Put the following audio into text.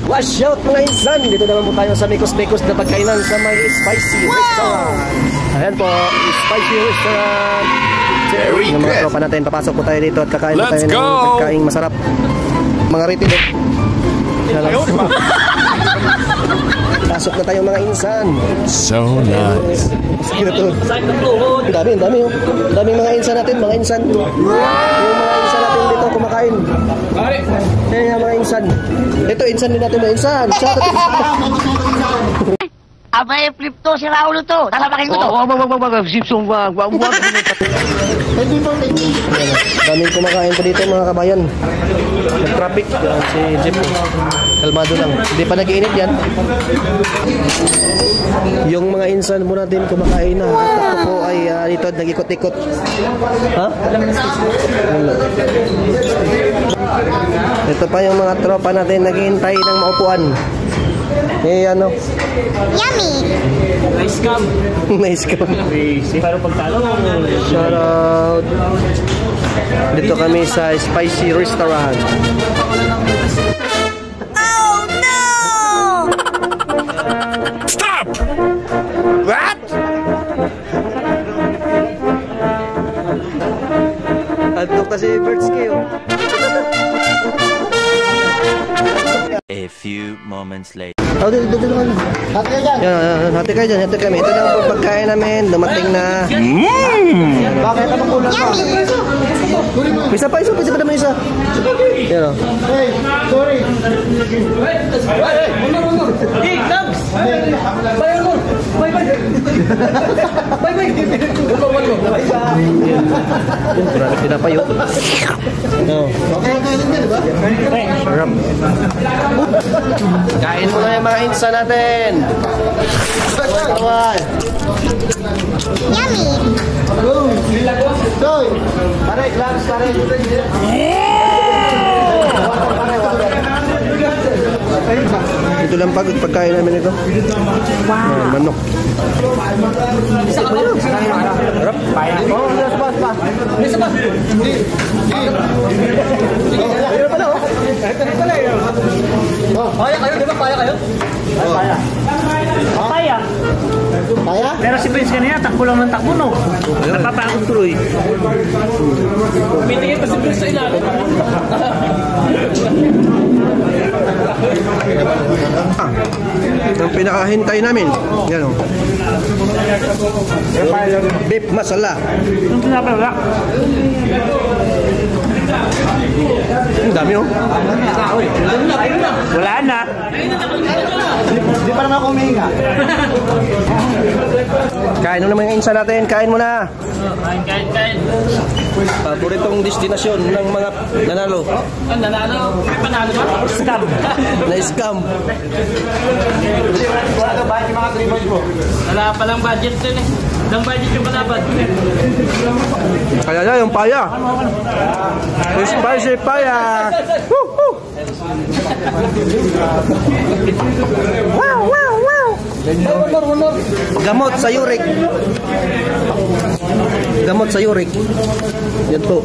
Wash out mga insan! Dito naman po tayo sa Mikos-Mikos na pagkainan sa may Spicy Restaurant. Ayan po, Spicy Restaurant. Yung mga tropa natin, papasok po tayo dito at kakain po tayo ng pagkain masarap. Mga rating po. Pasok na tayo mga insan. So nice. Ang dami oh. Daming mga insan natin, mga insan. Yung mga insan natin dito kumakain. Kaya mga insan. Ito insan din natin, mga insan. Abay, flip to, si Raulo to. Tatapakin ko to. Daming kumakain po dito mga kabayan. Nag-traffic. Si Jeep. Kalmado lang. Hindi pa nag-iinit yan. Yung mga insan mo natin kumakain na. At ako po ay dito nag-ikot-ikot. Ha? Ito pa yung mga tropa natin naghihintay ng maupuan. Eh ano? Yummy! Nice cam. Nice cam. Pero pagtalo, shout out. Dito kami sa Spicy Restaurant. Oh no! Stop! What? Antok na si Bertski. A few moments later. Oh, dito naman. Hati kayo dyan. Yan, hati kayo dyan. Hati kami. Ito lang po pagkain namin. Dumating na. Bakit? Anong kulang pa? Isa pa naman isa. Yan o. Hey, sorry. hey, Nabs! Bye, mo! Bye! Marami pinapayo. Okay, di ba? Sarap. Kain mo na yung mga insa natin. Yummy! Doy! Pare, glass, pare. Ito lang pagkain namin ito. Wow! Manok. Harap? Oo, isa pa. Ayun pala oh. Ito pala yun. Paya kayo, di ba? Paya kayo? Paya. Paya. Paya? Pero si Prince kanina, takbo lang ng takbo, no? Napapakot tuloy. Mitingin pa si Prince sa ilalim. Ang pinakahintay namin. Yan o. Beef masala. Yung pinapalala. Ang dami o. Wala na. Hindi pa naman kuminga. Kain mo naman yung insa natin. Kain mo na. Kain. Paboritong destinasyon ng mga nanalo. Nanalo? May panalo ba? Scam. Na-scam. Wala ka ba yung mga tribal mo? Wala palang budget din eh. Ilang budget yung malabad? Kaya na yung paya. Spicy paya. Wow! Gamot sa uric. Gamot sa uric. Yan po.